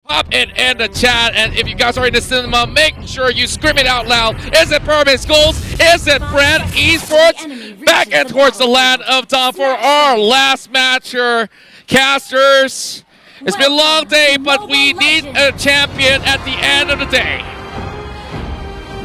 Pop it in the chat, and if you guys are in the cinema, make sure you scream it out loud. Is it Burmese Ghouls? Is it Bren Esports? Back and towards the land of Dawn for our last match here. Casters, it's been a long day, but we need a champion at the end of the day.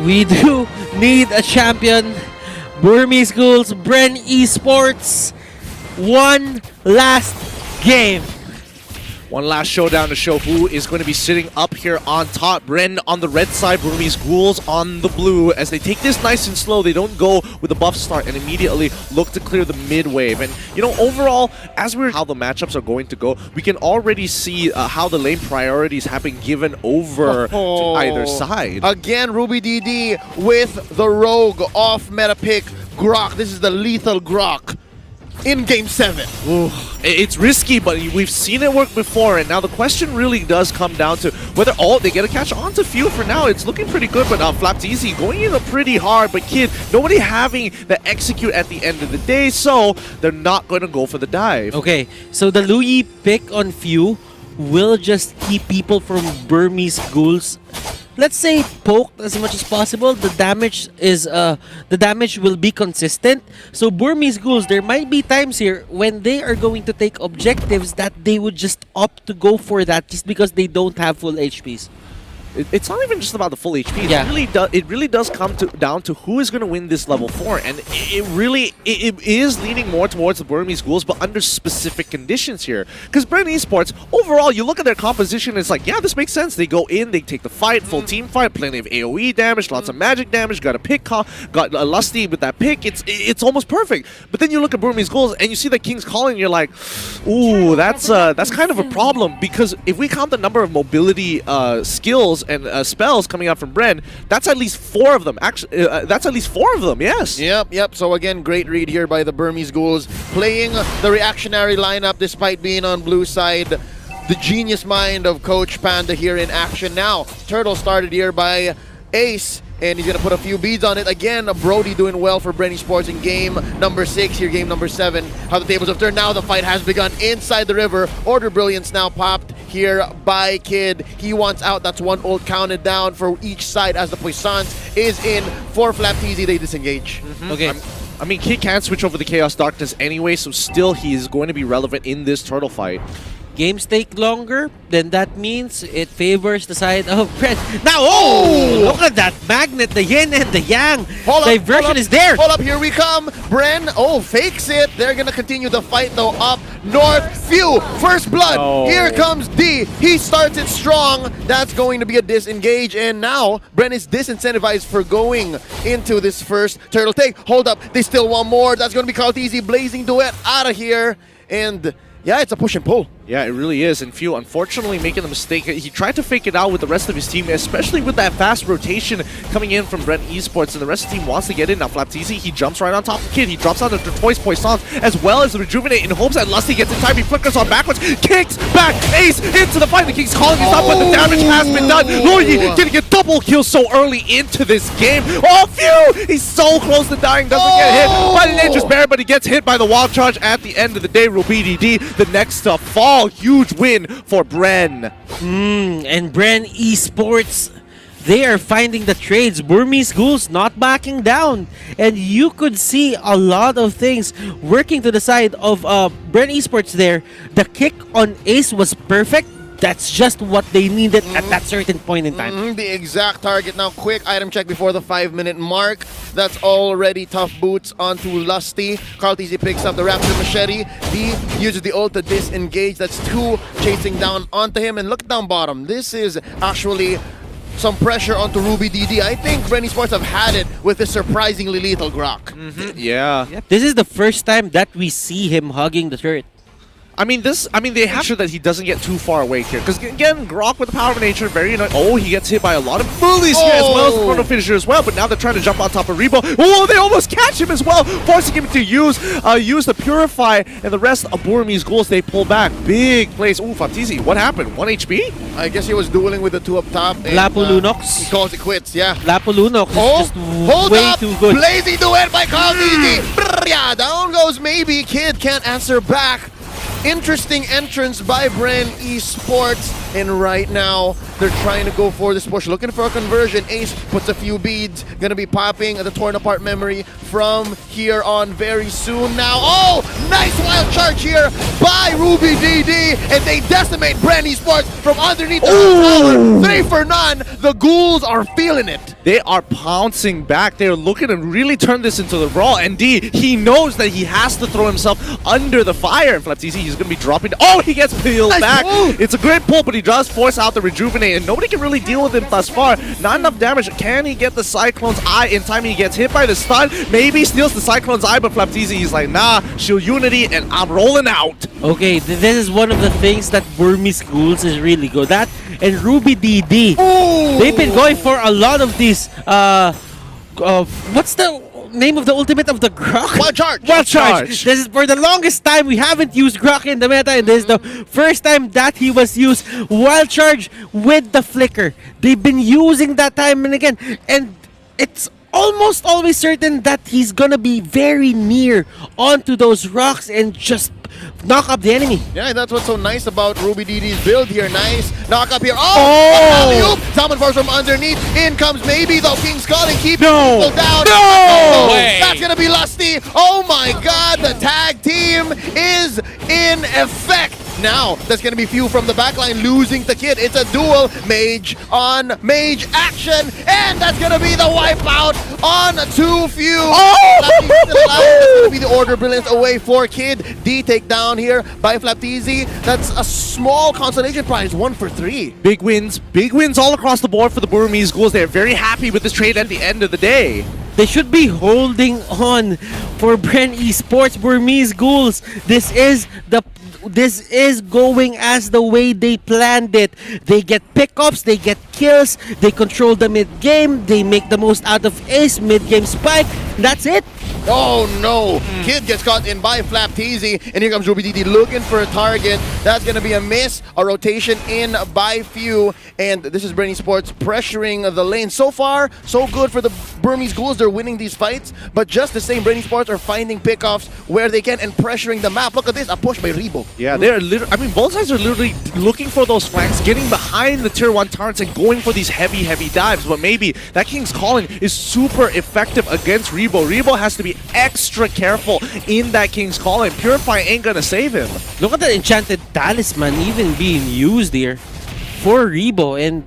We do need a champion. Burmese Ghouls, Bren Esports. One last game. One last showdown to show who is going to be sitting up here on top. Bren on the red side, Burmese Ghouls on the blue. As they take this nice and slow, they don't go with a buff start and immediately look to clear the mid wave. And, you know, overall, as we're how the matchups are going to go, we can already see how the lane priorities have been given over to either side. Again, Ruby DD with the rogue off meta pick, Grok. This is the lethal Grok in Game 7. Ooh, it's risky, but we've seen it work before, and now the question really does come down to whether they get a catch onto field. For now, it's looking pretty good, but Flapteezy going in pretty hard, but Kid, nobody having the execute at the end of the day, so they're not going to go for the dive. Okay, so the Louis pick on Few will just keep people from Burmese Ghouls, let's say, poked as much as possible. The damage will be consistent. So Burmese Ghouls, there might be times here when they are going to take objectives that they would just opt to go for that just because they don't have full HPs. It's not even just about the full HP. Yeah. It really does come down to who is going to win this level 4, and it is leaning more towards the Burmese Ghouls, but under specific conditions here. Because Bren Esports, overall, you look at their composition, it's like, yeah, this makes sense. They go in, they take the fight, full team fight, plenty of AOE damage, lots of magic damage, got a pick, got a Lusty with that pick. It's almost perfect. But then you look at Burmese Ghouls, and you see the King's Calling, and you're like, ooh, that's kind of a problem, because if we count the number of mobility skills and spells coming out from Bren, that's at least 4 of them. Actually, that's at least 4 of them, yes. Yep. So again, great read here by the Burmese Ghouls, playing the reactionary lineup despite being on blue side. The genius mind of Coach Panda here in action now. Turtle started here by Ace, and he's going to put a few beads on it. Again, Brody doing well for Bren Esports in game number 6, here game number 7. How the tables have turned. Now the fight has begun inside the river. Order Brilliance now popped here by Kid. He wants out. That's 1 ult counted down for each side as the Puissance is in. For Flapteezy, they disengage. Okay. I mean, Kid can't switch over the Chaos Darkness anyway, so still he is going to be relevant in this turtle fight. Games take longer, then that means it favors the side of Bren. Now, look at that magnet, the yin and the yang. Diversion is there. Hold up, here we come. Bren, fakes it. They're going to continue the fight, though, up north. Few, first blood. Here comes D. He starts it strong. That's going to be a disengage, and now Bren is disincentivized for going into this first turtle take. Hold up, they still want more. That's going to be Flapteezy blazing duet out of here, and yeah, it's a push and pull. Yeah, it really is. And Few, unfortunately, making the mistake. He tried to fake it out with the rest of his team, especially with that fast rotation coming in from Bren Esports, and the rest of the team wants to get in. Now, Flapteezy, he jumps right on top of the Kid. He drops out the Twice Poissons, as well as the Rejuvenate, in hopes that Lusty gets in time. He flickers on backwards, kicks back, Ace into the fight. The King's Calling is up, but the damage has been done. Luigi getting a double kill so early into this game. Oh, Few! He's so close to dying, doesn't get hit by the Nature's Bear, but he gets hit by the Wild Charge at the end of the day. Ruby DD, the next to fall. Huge win for Bren. And Bren Esports, they are finding the trades. Burmese Ghouls not backing down. And you could see a lot of things working to the side of Bren Esports there. The kick on Ace was perfect. That's just what they needed at that certain point in time. The exact target. Now, quick item check before the 5-minute mark. That's already tough boots onto Lusty. Flapteezy picks up the Raptor Machete. D uses the ult to disengage. That's 2 chasing down onto him. And look down bottom. This is actually some pressure onto Ruby DD. I think Bren Esports have had it with this surprisingly lethal Grok. Yeah. This is the first time that we see him hugging the turret. I mean, they have to make sure that he doesn't get too far away here. Because, again, Grok with the power of nature, very annoying. Oh, he gets hit by a lot of bullies here as well as the Chrono Finisher as well. But now they're trying to jump on top of Rebo. Oh, they almost catch him as well, forcing him to use the Purify. And the rest of Burmese Ghouls, they pull back. Big plays. Ooh, Flapteezy, what happened? 1 HP? I guess he was dueling with the 2 up top. Lapu Lunox. He calls it quits, yeah. Lapu Lunox is just way too good. Blazing duet by Flapteezy. Yeah, down goes maybe. Kid can't answer back. Interesting entrance by Bren Esports. And right now, they're trying to go for this push, looking for a conversion. Ace puts a few beads, gonna be popping the torn apart memory from here on very soon now. Oh, nice wild charge here by Ruby DD, and they decimate Bren Esports from underneath the tower. 3 for none. The Ghouls are feeling it. They are pouncing back. They're looking to really turn this into the brawl. And D, he knows that he has to throw himself under the fire. And FlapTZ, he's going to be dropping. Oh, he gets peeled back. Move. It's a great pull, but he does force out the rejuvenate. And nobody can really deal with him thus far. Not enough damage. Can he get the Cyclone's Eye in time? He gets hit by the stun. Maybe steals the Cyclone's Eye, but FlapTZ, he's like, nah, shield unity, and I'm rolling out. Okay, this is one of the things that Burmese Ghouls is really good at. And Ruby DD, they've been going for a lot of these, what's the name of the ultimate of the Grok? Wild charge. Wild charge. This is for the longest time we haven't used Grok in the meta, and this is the first time that he was used. Wild charge with the flicker. They've been using that time and again, and it's almost always certain that he's gonna be very near onto those rocks and just knock up the enemy. Yeah, that's what's so nice about Ruby DD's build here. Nice knock up here. Oh! Salmon Force from underneath. In comes maybe though King's Calling. Keep people down. No way. That's gonna be Lusty. Oh my god, the tag team is in effect. Now, that's going to be Few from the backline losing the kid. It's a duel. Mage on mage action. And that's going to be the wipeout on 2 Few. Oh! That's going to be the order. Brilliance away for Kid. D take down here by FlapTZ. That's a small consolation prize. 1 for 3. Big wins all across the board for the Burmese Ghouls. They're very happy with this trade at the end of the day. They should be holding on for Bren Esports, Burmese Ghouls. This is going as the way they planned it. They get pickups, they get kills, they control the mid-game, they make the most out of Ace, mid-game spike. That's it. Oh no! Kid gets caught in by FlapTZ, and here comes Ruby DD looking for a target. That's gonna be a miss. A rotation in by Few, and this is Bren Esports pressuring the lane. So far, so good for the Burmese Ghouls. They're winning these fights, but just the same, Bren Esports are finding pickoffs where they can and pressuring the map. Look at this, a push by Rebo. Yeah, they're literally, I mean, both sides are literally looking for those flanks, getting behind the tier 1 turrets and going for these heavy dives. But maybe that King's Calling is super effective against Rebo. Rebo has to be extra careful in that King's Calling. Purify ain't gonna save him. Look at the enchanted talisman even being used here for Rebo, and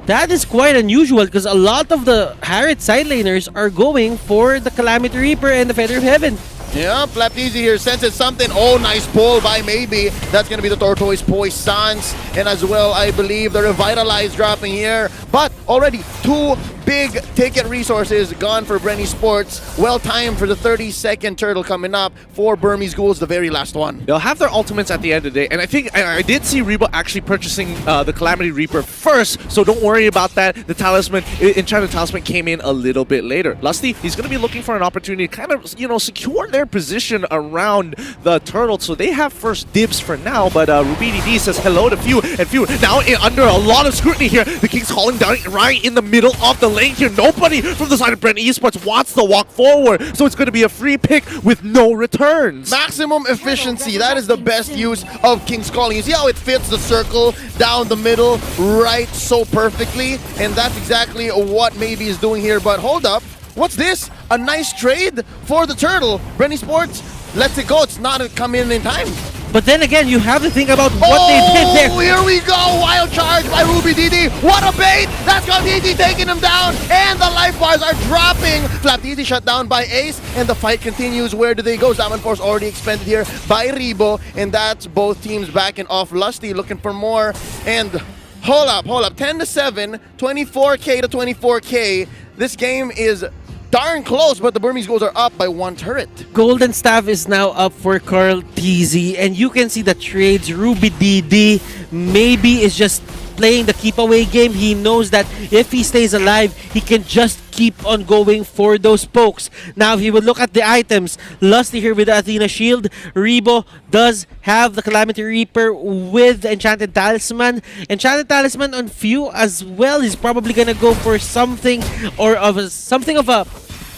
that is quite unusual because a lot of the Harriet side laners are going for the Calamity Reaper and the Feather of Heaven. Yeah, FlapTZ here senses something. Oh, nice pull by Maybe. That's going to be the Tortoise Poisons. And as well, I believe the Revitalize dropping here. But already 2 big ticket resources gone for Bren Esports. Well timed for the 30-second turtle coming up for Burmese Ghouls, the very last one. They'll have their ultimates at the end of the day, and I think I did see Rebo actually purchasing the Calamity Reaper first, so don't worry about that. The Talisman, Enchanted Talisman came in a little bit later. Lusty, he's going to be looking for an opportunity to kind of, you know, secure their position around the turtle, so they have first dibs for now, but Ruby DD says hello to Few, and Few now under a lot of scrutiny here. The King's Calling down right in the middle of the lane here. Nobody from the side of Bren Esports wants to walk forward, so it's going to be a free pick with no returns. Maximum efficiency, that is the best use of King's Calling. You see how it fits the circle down the middle right so perfectly, and that's exactly what Maybe is doing here. But hold up, what's this? A nice trade for the turtle. Bren Esports lets it go. It's not coming in time. But then again, you have to think about what they did there. Here we go! Wild charge by Ruby DD. What a bait! That's got DD taking him down, and the life bars are dropping. FlapTZ shut down by Ace, and the fight continues. Where do they go? Salmon Force already expended here by Rebo, and that's both teams backing off. Lusty looking for more, and hold up. 10-7, 24K to 24K. This game is darn close, but the Burmese Ghouls are up by 1 turret. Golden Staff is now up for Carl TZ, and you can see the trades. Ruby DD maybe is just playing the keep away game. He knows that if he stays alive, he can just keep on going for those pokes. Now, if you would look at the items, Lusty here with the Athena Shield. Rebo does have the Calamity Reaper with the Enchanted Talisman. Enchanted Talisman on Few as well. He's probably gonna go for something or something of a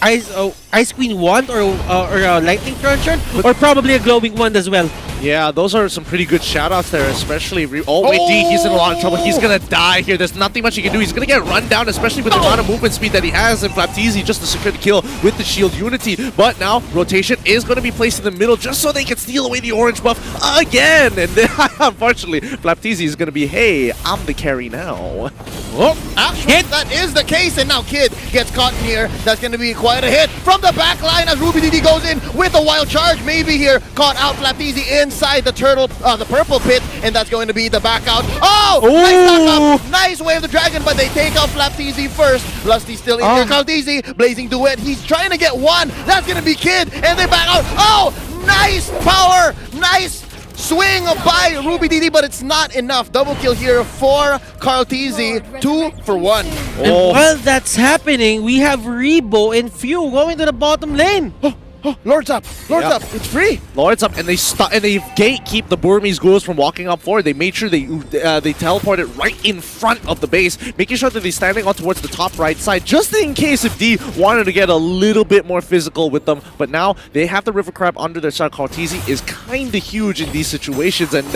ice. Oh, Ice Queen wand or a lightning truncheon, or probably a glowing wand as well. Yeah, those are some pretty good shoutouts there, especially... Oh, wait, D, he's in a lot of trouble. He's going to die here. There's nothing much he can do. He's going to get run down, especially with the amount of movement speed that he has, and Flapteezy just to secure the kill with the shield unity. But now, rotation is going to be placed in the middle just so they can steal away the orange buff again. And then, unfortunately, Flapteezy is going to be, hey, I'm the carry now. Oh, actually, that is the case, and now Kid gets caught in here. That's going to be quite a hit from the back line as RubyDD goes in with a wild charge. Maybe here, caught out Flapteezy inside the turtle, the purple pit, and that's going to be the back out. Oh, nice knock-up. Nice way of the dragon, but they take out Flapteezy first. Lusty still in here. Kalteezy, blazing duet. He's trying to get one. That's going to be Kid, and they back out. Oh, nice power, nice swing by RubyDD, but it's not enough. Double kill here for Kalteezy. 2 for 1. And while that's happening, we have Rebo and Few going to the bottom lane. Oh, Lord's up. Lord's up. It's free. Lord's up, and they gatekeep the Burmese Ghouls from walking up forward. They made sure they teleported right in front of the base, making sure that they're standing on towards the top right side, just in case if D wanted to get a little bit more physical with them. But now they have the River Crab under their side. Kalteezy is kind of huge in these situations, and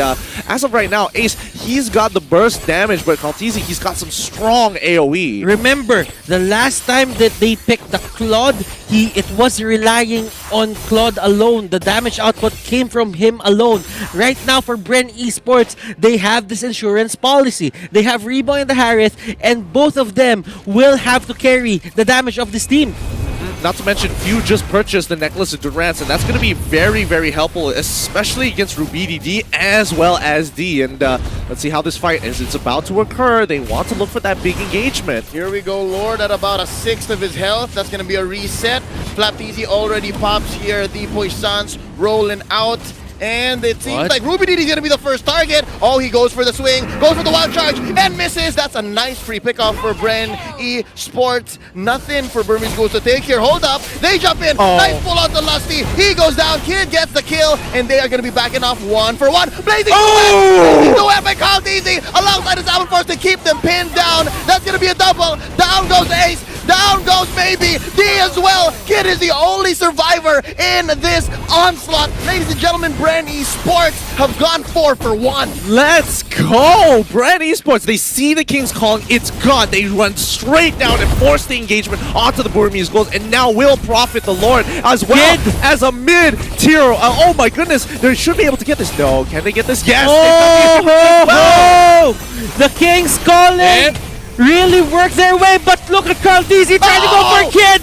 as of right now, Ace, he's got the burst damage, but Kalteezy, he's got some strong AoE. Remember, the last time that they picked the Claude, it was relying on Claude alone. The damage output came from him alone. Right now for Bren Esports, they have this insurance policy. They have Rebo and the Harith, and both of them will have to carry the damage of this team. Not to mention, Few just purchased the Necklace of Durance, and that's going to be very, very helpful, especially against RubyDD as well as D. And let's see how this fight is. It's about to occur. They want to look for that big engagement. Here we go, Lord at about a sixth of his health. That's going to be a reset. Flapteezy already pops here. The Puissance rolling out. And it seems like RubyDD is going to be the first target. Oh, he goes for the swing, goes for the wild charge, and misses. That's a nice free pickoff for Bren Esports. Nothing for Burmese Ghouls to take here. Hold up. They jump in. Nice pull out the Lusty. He goes down. Kid gets the kill, and they are going to be backing off 1 for 1. Blazing duet by Kalteezy alongside his Albert Force to keep them pinned down. That's going to be a double. Down goes Ace. Down goes maybe D as well. Kid is the only survivor in this onslaught. Ladies and gentlemen, Bren Esports have gone 4 for 1. Let's go! Bren Esports, they see the King's calling, it's gone. They run straight down and force the engagement onto the Burmese Ghouls, and now will profit the Lord as well as a mid-tier. Oh my goodness, they should be able to get this. No, can they get this? Yes! The King's calling! Really work their way, but look at Kalteezy trying to go for Kid!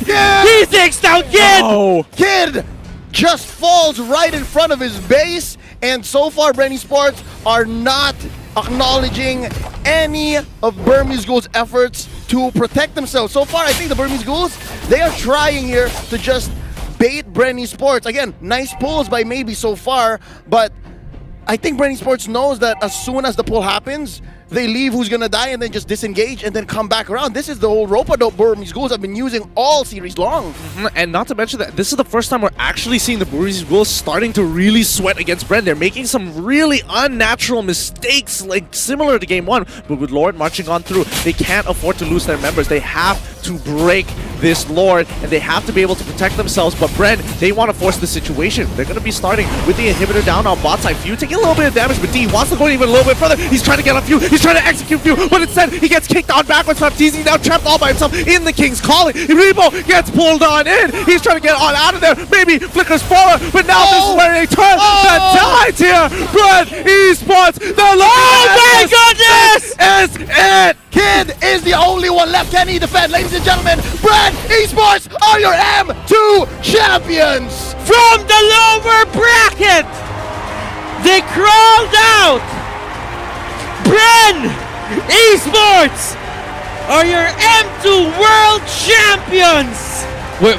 He takes down Kid! Kid just falls right in front of his base, and so far Bren Esports are not acknowledging any of Burmese Ghouls' efforts to protect themselves. So far, I think the Burmese Ghouls, they are trying here to just bait Bren Esports. Again, nice pulls by maybe so far, but I think Bren Esports knows that as soon as the pull happens, they leave who's gonna die and then just disengage and then come back around. This is the whole rope-a-dope Burmese Ghouls have been using all series long. And not to mention that this is the first time we're actually seeing the Burmese Ghouls starting to really sweat against Bren. They're making some really unnatural mistakes, like similar to Game 1, but with Lord marching on through, they can't afford to lose their members. They have to break this Lord, and they have to be able to protect themselves. But Bren, they want to force the situation. They're going to be starting with the inhibitor down on bot side. Few taking a little bit of damage, but D wants to go even a little bit further. He's trying to get on Few. He's trying to execute Few, but instead he gets kicked on backwards. Flapteezy now trapped all by himself in the King's calling. Rebo gets pulled on in. He's trying to get on out of there. Maybe flickers forward, but now this is where they turn the tide here. Bren Esports, the Lord. Oh my goodness! This is it. Kid is the only one left. Can he defend? Ladies and gentlemen, Bren Esports are your M2 champions! From the lower bracket, they crawled out. Bren Esports are your M2 world champions! Wait,